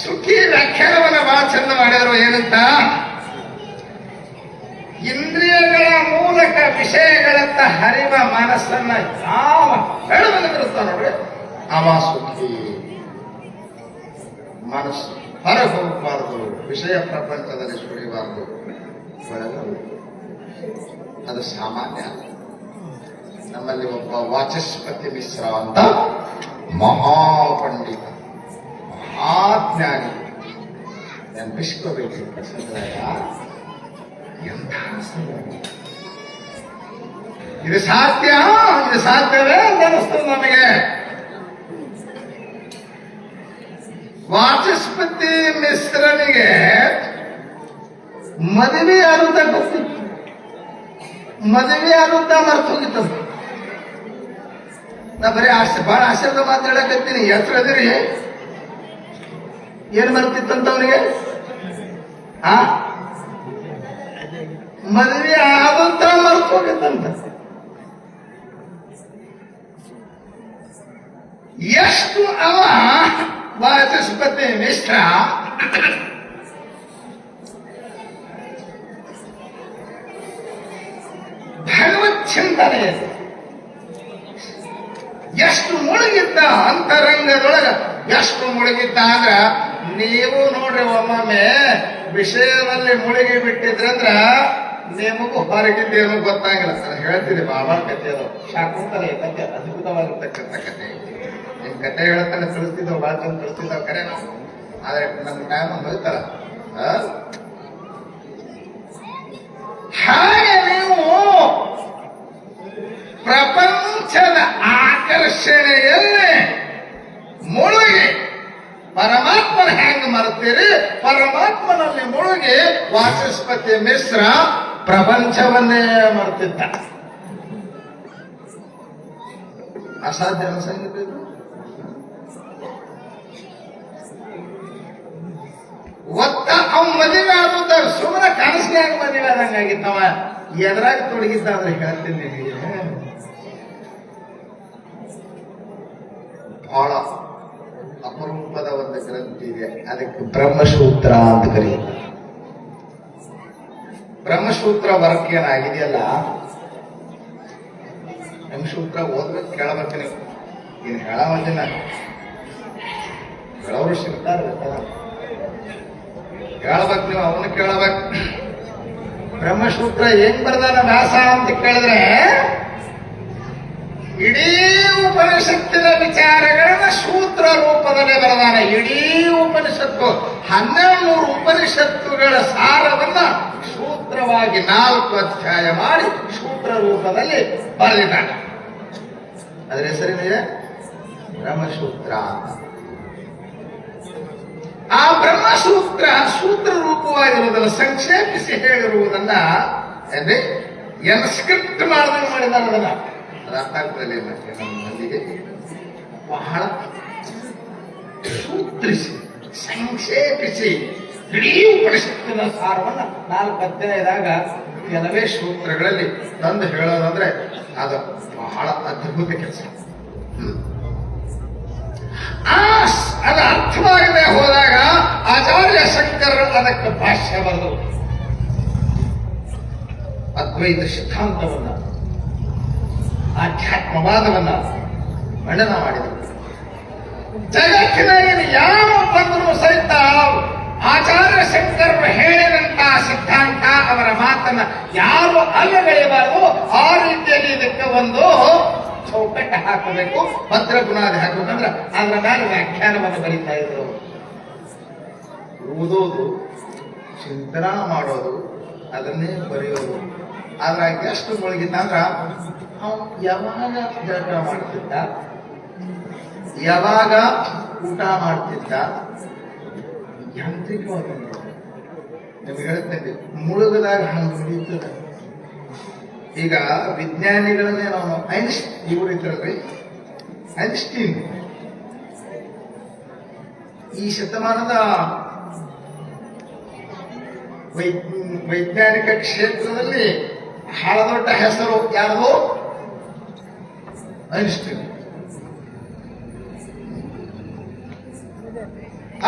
ಸುಖಿ ವ್ಯಾಖ್ಯಾನವನ್ನ ಬಹಳ ಚಂದ ಮಾಡ್ಯಾರು. ಏನಂತ? ಇಂದ್ರಿಯಗಳ ಮೂಲಕ ವಿಷಯಗಳತ್ತ ಹರಿವ ಮನಸ್ಸನ್ನ ಯಾವ ಹೇಳಬಲ್ಲಿರುತ್ತಾನ ನೋಡ್ರಿ, ಅವ ಸುಖಿ. ಮನಸ್ಸು ಹೊರಗೆ ಹೋಗಬಾರದು, ವಿಷಯ ಪ್ರಪಂಚದಲ್ಲಿ ಸುಳಿಬಾರದು, ಅದು ಸಾಮಾನ್ಯ. ನಮ್ಮಲ್ಲಿ ಒಬ್ಬ ವಾಚಸ್ಪತಿ ಮಿಶ್ರ ಅಂತ ಮಹಾಪಂಡಿತ, ಮಹಾಜ್ಞಾನಿ ನೆನಪಿಸ್ಕೋಬೇಕು. ಎಂಥ ಇದು ಸಾಧ್ಯ, ಇದು ಸಾಧ್ಯವೇ ಅಂತ ಅನಿಸ್ತದೆ ನಮಗೆ. ವಾಚಸ್ಪತಿ ಮಿಶ್ರನಿಗೆ ಮದುವೆ ಆಗುತ್ತ ಗೊತ್ತಿತ್ತು, ಮದುವೆ ಆಗುತ್ತ ಮರ್ತು ಹೋಗಿತ್ತು. ನಾ ಬರೀ ಬಹಳ ಆಶೀರ್ವಾದ ಮಾತಾಡಕತ್ತೀನಿ. ಹೆಸರು ಅದಿರಿ, ಏನ್ ಮರ್ತಿತ್ತಂತ ಅವನಿಗೆ? ಮದುವೆ ಆದಂತ ಮರ್ತು ಹೋಗಿತ್ತಂತ. ಎಷ್ಟು ಅವ ವಾಚಸ್ಪತಿ ಮಿಶ್ರ ಭಗವತ್ ಚಿಂತನೆ ಎಷ್ಟು ಮುಳುಗಿದ್ದ, ಅಂತರಂಗದೊಳಗ ಎಷ್ಟು ಮುಳುಗಿದ್ದ ಅಂದ್ರ, ನೀವು ನೋಡ್ರಿ ಒಮ್ಮೊಮ್ಮೆ ವಿಷಯದಲ್ಲಿ ಮುಳುಗಿ ಬಿಟ್ಟಿದ್ರಂದ್ರ ನಿಮಗೂ ಹೊರಗಿದ್ದೇನು ಗೊತ್ತಾಗಿಲ್ಲ. ನಾನು ಹೇಳ್ತೀನಿ, ಬಾಬಾ ಕಥೆ ಅದು ಶಾಕುಂತಲೆ ಕಥೆ, ಅದ್ಭುತವಾಗಿರ್ತಕ್ಕಂಥ ಕಥೆ. ನಿಮ್ ಕಥೆ ಹೇಳ್ತಾನೆ ತಿಳಿಸ್ತಿದ್ದವು, ಬಹಳ ಚಂದ ತಿಳಿಸ್ತಿದ್ದಾವ ಕರೆ ನಾವು. ಆದ್ರೆ ನಮ್ಮ ಟೈಮ್ ಹೋಗ್ತಾರ. ಹಾಗೆ ನೀವು ಪ್ರಪಂಚದ ಆಕರ್ಷಣೆಯಲ್ಲಿ ಮುಳುಗಿ ಪರಮಾತ್ಮನ ಹೆಂಗ್ ಮರ್ತೀರಿ? ಪರಮಾತ್ಮನಲ್ಲಿ ಮುಳುಗಿ ವಾಚಸ್ಪತಿ ಮಿಶ್ರ ಪ್ರಪಂಚವನ್ನೇ ಮರ್ತಿದ್ದ. ಅಸಾಧ್ಯ ಅನ್ಸಂಗಿದ್ದು ಒತ್ತ ಅವ್ ಮದುವೆ ಆಗುತ್ತ ಸುಮ್ಮನೆ ಕನಸಿನಾಗ ಮದುವೆ ಆದಂಗಾಗಿತ್ತವ. ಎದ್ರಾಗ ತೊಡಗಿದ್ದ ಅಂದ್ರೆ ಹೇಳ್ತೀನಿ ನಿಮಗೆ, ಬಹಳ ಅಪರೂಪದ ಒಂದು ಗ್ರಂಥಿ ಇದೆ, ಅದಕ್ಕೆ ಬ್ರಹ್ಮಸೂತ್ರ ಅಂತ ಕರೆಯುತ್ತೆ. ಬ್ರಹ್ಮಸೂತ್ರ ವರ್ಕ್ ಏನಾಗಿದೆಯಲ್ಲ, ಬ್ರಹ್ಮಸೂತ್ರ ಓದ್ಬೇಕು, ಕೇಳಬೇಕು ನೀವು. ಏನು ಹೇಳೋದಿಲ್ಲ, ಹೇಳೋರು ಸಿಗ್ತಾರೆ, ಕೇಳಬೇಕು ನೀವು, ಅವನು ಕೇಳಬೇಕು. ಬ್ರಹ್ಮಸೂತ್ರ ಹೆಂಗ್ ಬರ್ದಾನ ವ್ಯಾಸ ಅಂತ ಕೇಳಿದ್ರೆ, ಇಡೀ ಉಪನಿಷತ್ತಿನ ವಿಚಾರಗಳನ್ನ ಸೂತ್ರ ರೂಪದಲ್ಲಿ ಬರೆದಾನೆ. ಇಡೀ ಉಪನಿಷತ್ತು 1200 ಉಪನಿಷತ್ತುಗಳ ಸಾರವನ್ನ ಸೂತ್ರವಾಗಿ 4 ಅಧ್ಯಾಯ ಮಾಡಿ ಸೂತ್ರ ರೂಪದಲ್ಲಿ ಬರೆದಿದ್ದಾನೆ. ಅದರ ಹೆಸರಿದೆ ಬ್ರಹ್ಮಸೂತ್ರ. ಆ ಬ್ರಹ್ಮಸೂತ್ರ ಸೂತ್ರ ರೂಪವಾಗಿರುವುದನ್ನು ಸಂಕ್ಷೇಪಿಸಿ ಹೇಳಿರುವುದನ್ನ ಸ್ಕ್ರಿಪ್ಟ್ ಮಾಡಿದಂಗೆ ಮಾಡಿದ್ದಾರೆ. ಅದನ್ನ ಅರ್ಥ ಆಗ್ತದೆ ನಮ್ಮ ಮಂದಿಗೆ. ಬಹಳ ಸೂತ್ರಿಸಿ ಸಂಕ್ಷೇಪಿಸಿ ಇಡೀ ಉಪನಿಷತ್ತಿನ ಸಾರವನ್ನ 4 ಅಧ್ಯಾಯದಾಗ ಕೆಲವೇ ಸೂತ್ರಗಳಲ್ಲಿ ತಂದು ಹೇಳೋದಂದ್ರೆ ಅದು ಬಹಳ ಅದ್ಭುತ ಕೆಲಸ. ಅದು ಅರ್ಥವಾಗದೆ ಹೋದಾಗ ಆಚಾರ್ಯ ಶಂಕರರು ಅದಕ್ಕೆ ಭಾಷ್ಯ ಬರೆದರು. ಅದ್ವೈತ ಸಿದ್ಧಾಂತವನ್ನ, ಆಧ್ಯಾತ್ಮವಾದವನ್ನ ಮಂಡನ ಮಾಡಿದರು. ಜಗತ್ತಿನಲ್ಲಿ ಯಾವ ಬಂದರೂ ಸಹಿತ ಆಚಾರ್ಯ ಶಂಕರರು ಹೇಳಿದಂತಹ ಸಿದ್ಧಾಂತ, ಅವರ ಮಾತನ್ನ ಯಾರು ಅಲ್ಲಗಳೆಯಬಾರದು. ಆ ರೀತಿಯಲ್ಲಿ ಇದಕ್ಕೆ ಒಂದು ಚೌಕಟ್ಟು ಹಾಕಬೇಕು, ಭದ್ರ ಬುನಾದಿ ಹಾಕಬೇಕಂದ್ರೆ ಅದರ ಮೇಲೆ ವ್ಯಾಖ್ಯಾನವನ್ನು ಬರೀತಾ ಇದ್ರು. ಓದೋದು, ಚಿಂತನಾ ಮಾಡೋದು, ಅದನ್ನೇ ಬರೆಯೋದು. ಅದ್ರಾಗ ಎಷ್ಟು ಮುಳುಗಿದ್ದ ಅಂದ್ರ ಅವನು ಯಾವಾಗ ಜಳಕ ಮಾಡ್ತಿದ್ದ, ಯಾವಾಗ ಊಟ ಮಾಡ್ತಿದ್ದ, ಯಾಂತ್ರಿಕವಾಗಿ ನಿಮ್ಗೆ ಹೇಳ್ತೇನೆ ಮುಳುಗದಾಗ ಹಂಗೆ ಹಿಡಿತದ. ಈಗ ವಿಜ್ಞಾನಿಗಳನ್ನೇ ನಾವು ಇವರು ಇದ್ರಲ್ರಿ ಐನ್ಸ್ಟೀನ್ ಈ ಶತಮಾನದ ವೈಜ್ಞಾನಿಕ ಕ್ಷೇತ್ರದಲ್ಲಿ ಬಹಳ ದೊಡ್ಡ ಹೆಸರು ಯಾರದು? ಐನ್ಸ್ಟೀನ್.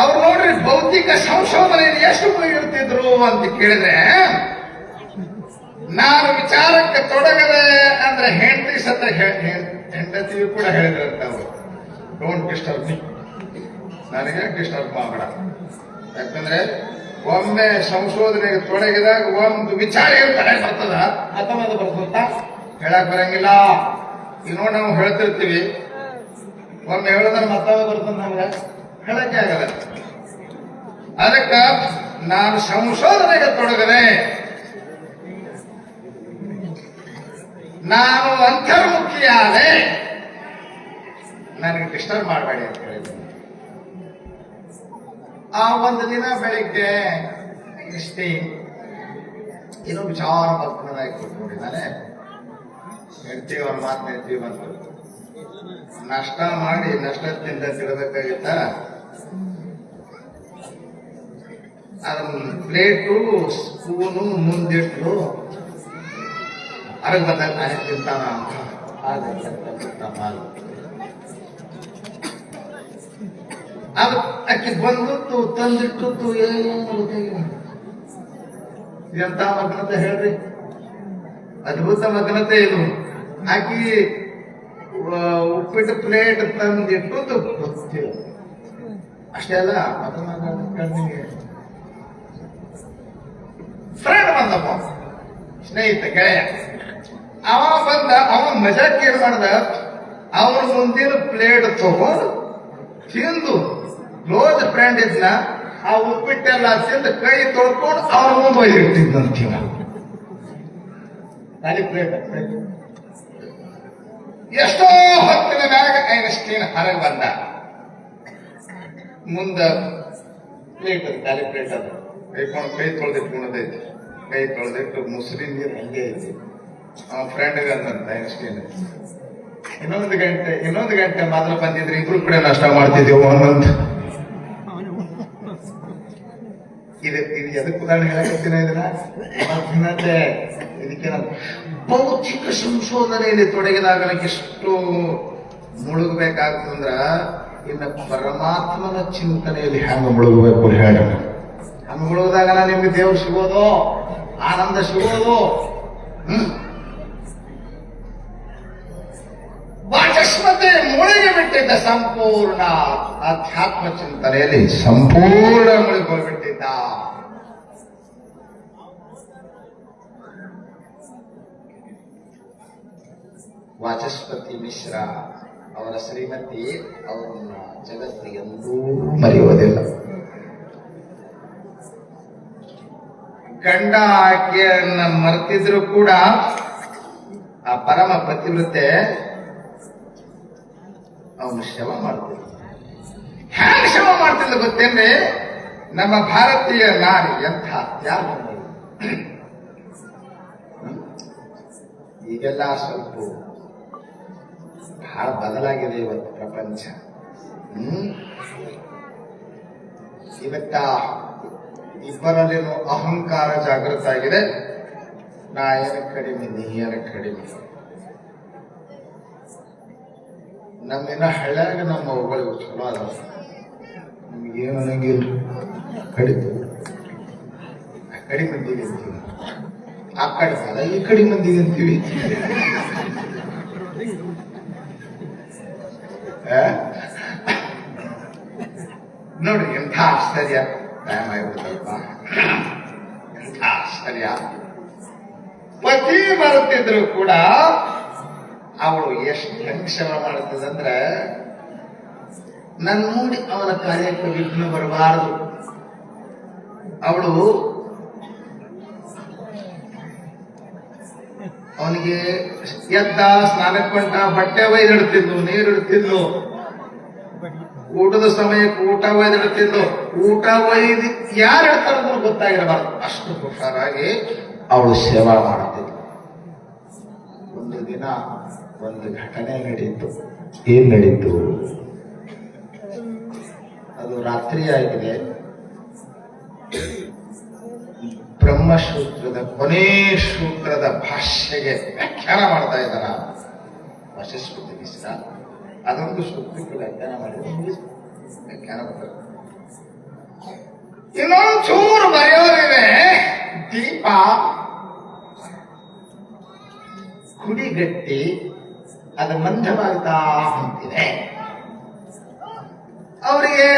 ಅವ್ರು ನೋಡ್ರಿ ಭೌತಿಕ ಸಂಶೋಧನೆಯಲ್ಲಿ ಎಷ್ಟು ಇರ್ತಿದ್ರು ಅಂತ ಕೇಳಿದ್ರೆ, ನಾನು ವಿಚಾರಕ್ಕೆ ತೊಡಗದೆ ಅಂದ್ರೆ ಹೆಂಡತಿ ಸತ್ತ ಹೆಂಡತಿಯು ಕೂಡ ಹೇಳಿದ್ರಂತ ಅವರು, ಡೋಂಟ್ ಡಿಸ್ಟರ್ಬ್ ಮೀ, ನನಗೆ ಡಿಸ್ಟರ್ಬ್ ಮಾಡಬೇಡ. ಯಾಕಂದ್ರೆ ಒಮ್ಮೆ ಸಂಶೋಧನೆಗೆ ತೊಡಗಿದಾಗ ಒಂದು ವಿಚಾರ ಕಡೆ ಬರ್ತದ ಅಥವಾ ಅದು ಬರ್ತಂತ ಹೇಳಕ್ ಬರಂಗಿಲ್ಲ. ಈಗ ನೋಡಿ ನಾವು ಹೇಳ್ತಿರ್ತೀವಿ, ಒಮ್ಮೆ ಹೇಳಿದ್ರೆ ಮತ್ತೊಮ್ಮೆ ಬರ್ತದ, ನಮ್ಗೆ ಹೇಳಕ್ಕೆ ಆಗಲ್ಲ. ಅದಕ್ಕ ನಾನು ಸಂಶೋಧನೆಗೆ ತೊಡಗದೆ, ನಾನು ಅಂತರ್ಮುಖಿಯಾದೆ, ನನಗೆ ಡಿಸ್ಟರ್ಬ್ ಮಾಡಬೇಡಿ ಅಂತ ಹೇಳಿದ್ದೀನಿ. ಆ ಒಂದು ದಿನ ಬೆಳಿಗ್ಗೆ ಇಷ್ಟೇ ಏನೋ ವಿಚಾರ ಭಕ್ತನಾಗಿ ಕೂತ್ಕೊಂಡಿದ್ದಾನೆ. ಹೇಳ್ತೀವಿ ಅವ್ರ ಮಾತು ಹೇಳ್ತೀವಿ ಬಂತು. ನಾಷ್ಟ ಮಾಡಿ ನಷ್ಟದಿಂದ ತಿಳಬೇಕಾಗಿತ್ತ, ಅದನ್ನ ಪ್ಲೇಟು ಸ್ಪೂನು ಮುಂದಿಟ್ರು. ಅರಗ್ ಬಂದಾಗ ನಾನೇ ತಿಂತಾನ ಅದು ಅಕ್ಕಿ ಬಂದು ತಂದಿಟ್ಟು ಎಂತ ಮಗ್ನತೆ ಹೇಳ್ರಿ, ಅದ್ಭುತ ಮಗ್ನತೆ ಇದು. ಆಕಿ ಉಪ್ಪಿಟ್ಟು ಪ್ಲೇಟ್ ತಂದಿಟ್ಟು ಗೊತ್ತಿಲ್ಲ ಅಷ್ಟೇ ಅಲ್ಲ. ಕಣ್ಣಿಗೆ ಫ್ರೆಂಡ್ ಬಂದಪ್ಪ, ಸ್ನೇಹಿತ ಗೆಳೆಯ, ಅವ ಬಂದ. ಅವ ಮಜಾಕ್ ಏನ್ ಮಾಡ್ದ, ಅವ್ರ ಮುಂದಿನ ಪ್ಲೇಟ್ ತಗೊಂಡು ತಿಂದು, ಕ್ಲೋಸ್ ಫ್ರೆಂಡ್ ಇದ್ನ, ಆ ಉಪ್ಪಿಟ್ಟೆಲ್ಲ ತಿಂದು ಕೈ ತೊಳ್ಕೊಂಡು ಅವ್ರ ಮುಂದೆ ಒಯ್ದಿಟ್ಟಿದ್ದಂತೀವ. ಖಾಲಿ ಪ್ಲೇಟ್. ಎಷ್ಟೋ ಹೊತ್ತಿನ ಮ್ಯಾಗ ಐನ್ಸ್ಟೀನ್ ಹೊರಗೆ ಬಂದ. ಮುಂದ ಪ್ಲೇಟ್ ಅದು, ಖಾಲಿ ಪ್ಲೇಟ್ ಅದು ಕೈಕೊಂಡು ಕೈ ತೊಳೆದಿಟ್ಕೊಂಡದೈತಿ. ಕೈ ತೊಳೆದಿಟ್ಟು ಮುಸ್ಲಿಂ ನೀರು ಹಂಗೆ ಐತಿ. ಅವನ ಫ್ರೆಂಡ್ಗೆ ಅಂದಂತ ಐನ್ಸ್ಟೀನ್, ಇನ್ನೊಂದು ಗಂಟೆ ಮಾತ್ರ ಬಂದಿದ್ರೆ ಇಬ್ರು ಕೂಡ ನಾಷ್ಟ ಮಾಡ್ತಿದ್ದೇವೆ ಅನ್ನಂತ. ಇದು ಎದಕ್ಕೆ ಉದಾಹರಣೆ ಹೇಳಕತ್ತೀನಿ ಇದನ್ನ, ಇದಕ್ಕೆ ಭೌತಿಕ ಸಂಶೋಧನೆಯಲ್ಲಿ ತೊಡಗಿದಾಗ ಎಷ್ಟು ಮುಳುಗಬೇಕಾಗ್ತದಂದ್ರ, ಇನ್ನು ಪರಮಾತ್ಮನ ಚಿಂತನೆಯಲ್ಲಿ ಹೆಂಗ ಮುಳುಗಬೇಕು ಹೇಳಿ. ಹಂಗ ಮುಳುಗದಾಗ ನಿಮ್ಗೆ ದೇವ್ರು ಸಿಗೋದು, ಆನಂದ ಸಿಗೋದು. ವಾಚಸ್ಪತಿ ಮುಳುಗಿ ಬಿಟ್ಟಿದ್ದ, ಸಂಪೂರ್ಣ ಆಧ್ಯಾತ್ಮ ಚಿಂತನೆಯಲ್ಲಿ ಸಂಪೂರ್ಣ ಮುಳುಗಿ ಹೋಗ್ಬಿಟ್ಟಿದ್ದ. ವಾಚಸ್ಪತಿ ಮಿಶ್ರ ಅವರ ಶ್ರೀಮತಿ ಅವರನ್ನ ಜಗತ್ತು ಎಂದೂ ಮರೆಯುವುದಿಲ್ಲ. ಗಂಡ ಆಕೆಯನ್ನ ಮರೆತಿದ್ರು ಕೂಡ ಆ ಪರಮ ಪತಿವ್ರತೆ ಅವನು ಶವ ಮಾಡ್ತಿದ್ದ. ಹ್ಯಾಂಗ ಶವ ಮಾಡ್ತಿದ್ದ ಗೊತ್ತೇನ್ರಿ? ನಮ್ಮ ಭಾರತೀಯ ನಾರಿ ಎಂಥ ತ್ಯಾಗ. ಈಗೆಲ್ಲ ಸ್ವಲ್ಪ ಬಹಳ ಬದಲಾಗಿದೆ ಇವತ್ತು ಪ್ರಪಂಚ. ಇವತ್ತ ಇಬ್ಬರಲ್ಲೇನು ಅಹಂಕಾರ ಜಾಗೃತ ಆಗಿದೆ. ನಾ ಏನ ಕಡಿಮೆ, ನೀ ಏನ ಕಡಿಮೆ. ನಮ್ಮಿನ ಹಳ್ಳ್ಯಾಗ ನಮ್ಮ ಅವುಗಳಿಗೆ ಚಲೋ ಅದ, ನಿಮ್ಗೇನು ಅನ್ನಂಗಿಲ್ಲ. ಕಡಿಮೆ ಮಂದಿಗೆ ಅಂತೀವಿ, ಆ ಕಡೆ ಸಾಲ ಈ ಕಡೆ ಮಂದಿಗೆ ಅಂತೀವಿ. ನೋಡಿ ಎಂಥ ಆಶ್ಚರ್ಯ. ಟೈಮ್ ಆಗಿಬಿಡ್ತಲ್ಪ, ಎಂಥ ಆಶ್ಚರ್ಯ. ಪತಿ ಬರುತ್ತಿದ್ರು ಕೂಡ ಅವಳು ಎಷ್ಟು ಹೆಂಗ್ ಶ್ರಮ ಮಾಡ್ತದಂದ್ರೆ ನನ್ನ ನೋಡಿ ಅವನ ಕಾರ್ಯಕ್ಕೆ ವಿಘ್ನ ಬರಬಾರದು. ಅವಳು ಅವನಿಗೆ ಎದ್ದ, ಸ್ನಾನಕ್ಕೆ ಕೊಂಡ, ಬಟ್ಟೆ ಒಯ್ದಿಡ್ತಿದ್ಲು, ನೀರು ಇಡ್ತಿದ್ಲು, ಊಟದ ಸಮಯಕ್ಕೆ ಊಟ ಒಯ್ದಿಡ್ತಿದ್ಲು. ಊಟ ಒಯ್ದು ಯಾರು ಹೇಳ್ತಾರ ಗೊತ್ತಾಗಿರಬಾರ್ದು, ಅಷ್ಟು ಹುಷಾರಾಗಿ ಅವಳು ಸೇವಾ ಮಾಡುತ್ತಿದ್ಲು. ಒಂದು ದಿನ ಒಂದು ಘಟನೆ ನಡೀತು. ಏನ್ ನಡೀತು? ಅದು ರಾತ್ರಿ ಆಗಿದೆ. ಬ್ರಹ್ಮಸೂತ್ರದ ಕೊನೆ ಸೂತ್ರದ ಭಾಷ್ಯಗೆ ವ್ಯಾಖ್ಯಾನ ಮಾಡ್ತಾ ಇದ್ದಾರ ವಶಿಷ್ಠ ಮಿಶ್ರ. ಅದೊಂದು ಸೂತ್ರಕ್ಕೆ ವ್ಯಾಖ್ಯಾನ ಮಾಡಿದ್ರೆ ವ್ಯಾಖ್ಯಾನ ಬರ್ತಾರೆ. ಇನ್ನೊಂದು ಚೂರು ಬರೆಯೋರಿವೆ. ದೀಪ ಕುಡಿಗಟ್ಟಿ ಅದು ಮಂದವಾಗ್ತಾ ಹೊಂಟಿದೆ. ಅವರಿಗೆ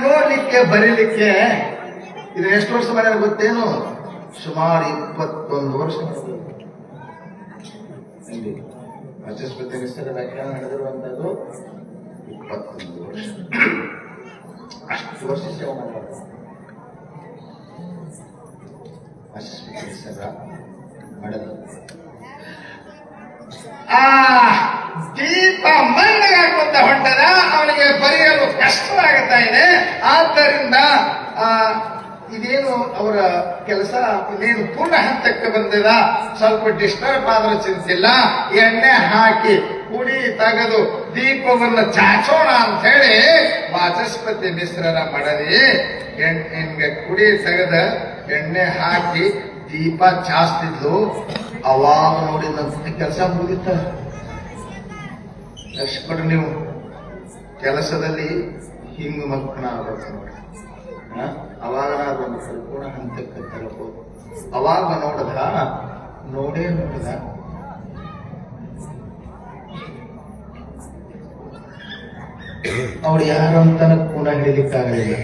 ನೋಡ್ಲಿಕ್ಕೆ ಬರೀಲಿಕ್ಕೆ ಇದು ಎಷ್ಟು ವರ್ಷ ಮನೆ ಗೊತ್ತೇನು? ಸುಮಾರು 21 ವರ್ಷ. ವಚಸ್ಪತಿ ಮಿಶ್ರ ವ್ಯಾಖ್ಯಾನ ನಡೆದಿರುವಂತದ್ದು 21 ವರ್ಷ. ಅಷ್ಟು ವರ್ಷ ಸೇವೆ ಮಾಡಬಾರ್ದು. ವಚಸ್ಪತಿ ಮಿಶ್ರ ಮಾಡಲು ಆ ದೀಪ ಮಂದಗಾಗುವಂತ ಹೊಂಟದ. ಅವನಿಗೆ ಬರೆಯಲು ಕಷ್ಟವಾಗುತ್ತಾ ಇದೆ. ಆದ್ದರಿಂದ ಇದೇನು ಅವರ ಕೆಲಸ ಇನ್ನೇನು ಪೂರ್ಣ ಹಂತಕ್ಕೆ ಬಂದಿದ. ಸ್ವಲ್ಪ ಡಿಸ್ಟರ್ಬ್ ಆದ್ರೂ ಚಿಂತಿಲ್ಲ. ಎಣ್ಣೆ ಹಾಕಿ ಕುಡಿ ತೆಗೆದು ದೀಪವನ್ನು ಚಾಚೋಣ ಅಂತ ಹೇಳಿ ವಾಚಸ್ಪತಿ ಮಿಶ್ರರ ಮಡದಿ ನಿಮ್ಗೆ ಕುಡಿ ತೆಗೆದ ಎಣ್ಣೆ ಹಾಕಿ ದೀಪ ಚಾಸ್ತಿದ್ಲು. ಅವಾಗ ನೋಡಿ ನನ್ನ ಕೆಲಸ ಮುಗಿತ. ಲಕ್ಷ್ಮಣ ನೀವು ಕೆಲಸದಲ್ಲಿ ಹಿಂಗ ಮಕ್ಕಳ ಆಗ್ಬೇಕು ನೋಡಿ. ಅವಾಗ ಒಂದು ಪರಿಪೂರ್ಣ ಹಂತಕ್ಕೆ ತಲುಪೋದು. ಅವಾಗ ನೋಡೇ ನೋಡಿದ ಅವಳು ಯಾರಂತನ ಕೂಡ ಹಿಡಿಲಿಕ್ಕಾಗಲಿಲ್ಲ.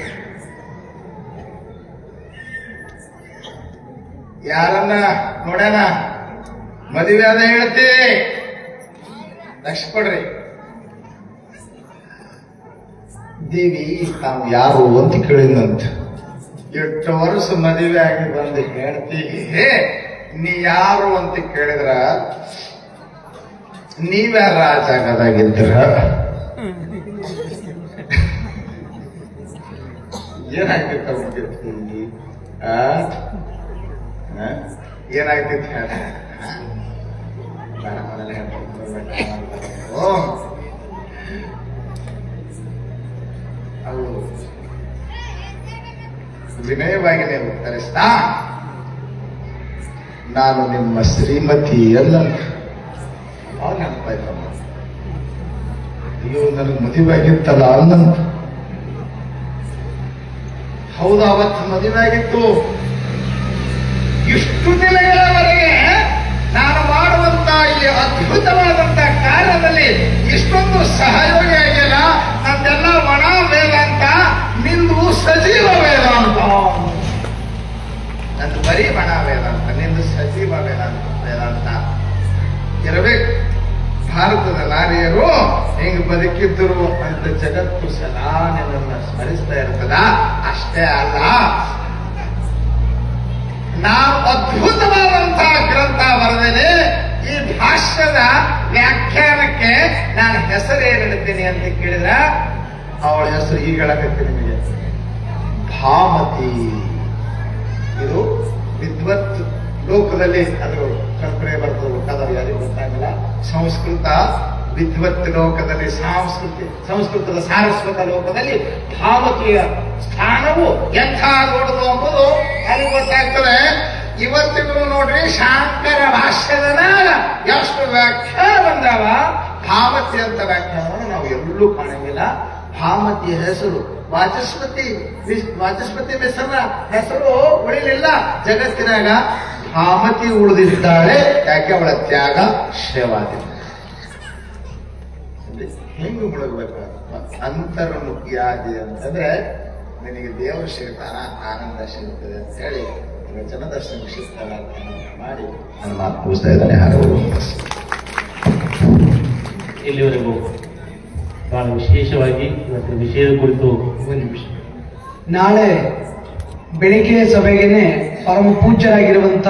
ಯಾರನ್ನ ನೋಡ್ಯಾನ ಮದುವೆ ಆದ ಹೇಳ್ತಿ ಲಕ್ಷ ಕೊಡ್ರಿ. ದೇವಿ ತಾವು ಯಾರು ಅಂತ ಕೇಳಿದಂತ. 8 ವರ್ಷ ಮದುವೆ ಆಗಿ ಬಂದು ಹೇಳ್ತಿ ನೀ ಯಾರು ಅಂತ ಕೇಳಿದ್ರ ನೀವ್ಯಾರ ಆ ಜಾಗದಾಗಿದ್ರ ಏನಾಗ್ತಿತ್ತು? ಏನಾಗ್ತಿತ್ತು ಹೇಳ. ಅವು ವಿನಯವಾಗಿನೇ ಉತ್ತರಿಸ್ತಾ ನಾನು ನಿಮ್ಮ ಶ್ರೀಮತಿ ಎಲ್ಲ ನೆನಪಾಯ್ತಮ್ಮ. ಅಯ್ಯೋ ನನಗೆ ಮದುವೆ ಆಗಿತ್ತಲ್ಲ ಅನ್ನಂತ. ಹೌದು, ಅವತ್ತು ಮದುವೆ ಆಗಿತ್ತು. ಇಷ್ಟು ದಿನಗಳವರೆಗೆ ನಾನು ಮಾಡುವಂತ ಈ ಅದ್ಭುತವಾದಂತ ಕಾರ್ಯದಲ್ಲಿ ಇಷ್ಟೊಂದು ಸಹಯೋಗಿಯಾಗಿಲ್ಲ. ನಂದೆಲ್ಲ ಒಣ ವೇದಾಂತ, ನಿಂದು ಸಜೀವ ವೇದಾಂತ. ನಂದು ಬರೀ ಒಣ ವೇದಾಂತ, ನಿಂದು ಸಜೀವ ವೇದಾಂತ ಇರಬೇಕು. ಭಾರತದ ನಾರಿಯರು ಹೆಂಗ್ ಬದುಕಿದ್ದರು ಅಂತ ಜಗತ್ತು ಸದಾ ನಿನ್ನನ್ನ ಸ್ಮರಿಸ್ತಾ ಇರ್ತದ. ಅಷ್ಟೇ ಅಲ್ಲ, ನಾವು ಅದ್ಭುತವಾದಂತಹ ಗ್ರಂಥ ಬರೆದೇನೆ. ಈ ಭಾಷ್ಯದ ವ್ಯಾಖ್ಯಾನಕ್ಕೆ ನಾನು ಹೆಸರೇನಿಡ್ತೀನಿ ಅಂತ ಕೇಳಿದ್ರ ಅವಳ ಹೆಸರು ಈಗ ಹೇಳಕತ್ತೀನಿ ನಿಮಗೆ, ಭಾಮತಿ. ಇದು ವಿದ್ವತ್ ಲೋಕದಲ್ಲಿ ಅದು ಕಲ್ಪನೆ ಬರ್ತದೆ, ಗೊತ್ತಾದವ್ರು ಯಾರಿಗೂ ಗೊತ್ತಾಗಲ್ಲ. ಸಂಸ್ಕೃತ ವಿದ್ವತ್ ಲೋಕದಲ್ಲಿ, ಸಂಸ್ಕೃತದ ಸಾರಸ್ವತ ಲೋಕದಲ್ಲಿ ಭಾಮತಿಯ ಸ್ಥಾನವು ಎಂಥ ದೊಡ್ಡದು ಎಂಬುದು ಅಲ್ಲಿ ಗೊತ್ತಾಗ್ತದೆ. ಇವತ್ತಿಗೂ ನೋಡ್ರಿ, ಶಾಂಕರ ಭಾಷ್ಯದ ಎಷ್ಟು ವ್ಯಾಖ್ಯಾನ ಬಂದಾವ. ಭಾಮತಿ ಅಂತ ವ್ಯಾಖ್ಯಾನ ನಾವು ಎಲ್ಲೂ ಕಾಣಂಗಿಲ್ಲ. ಭಾಮತಿಯ ಹೆಸರು ವಾಚಸ್ಪತಿ ಮಿಶ್ರನ ಹೆಸರು ಉಳಿಲಿಲ್ಲ ಜಗತ್ತಿನಾಗ. ಭಾಮತಿ ಉಳಿದಿದ್ದಾಳೆ. ಯಾಕೆ? ಅವಳ ತ್ಯಾಗ ಸೇವಾದಿ. ಹೆಂಗ ಮುಳುಗಬೇಕು? ಅಂತರ್ಮುಖಿಯಾದಿ ಅಂತಂದ್ರೆ ನಿನಗೆ ದೇವರು ಸಿಗ್ತಾನ, ಆನಂದ ಸಿಗುತ್ತದೆ ಅಂತ ಹೇಳಿ ವಚನ ದರ್ಶನ ಸಿಗ್ತಾಳ ಮಾಡಿ ನನ್ನ ಮಾತು ಮುಗಿಸ್ತಾ ಇದ್ದಾನೆ. ಹರವು ಇಲ್ಲಿವರೆಗೂ ಬಹಳ ವಿಶೇಷವಾಗಿ ಇವತ್ತಿನ ವಿಷಯದ ಕುರಿತು ಒಂದು ನಿಮಿಷ. ನಾಳೆ ಬೆಳಿಗ್ಗೆ ಸಭೆಗೇನೆ ಪರಮ ಪೂಜ್ಯರಾಗಿರುವಂತ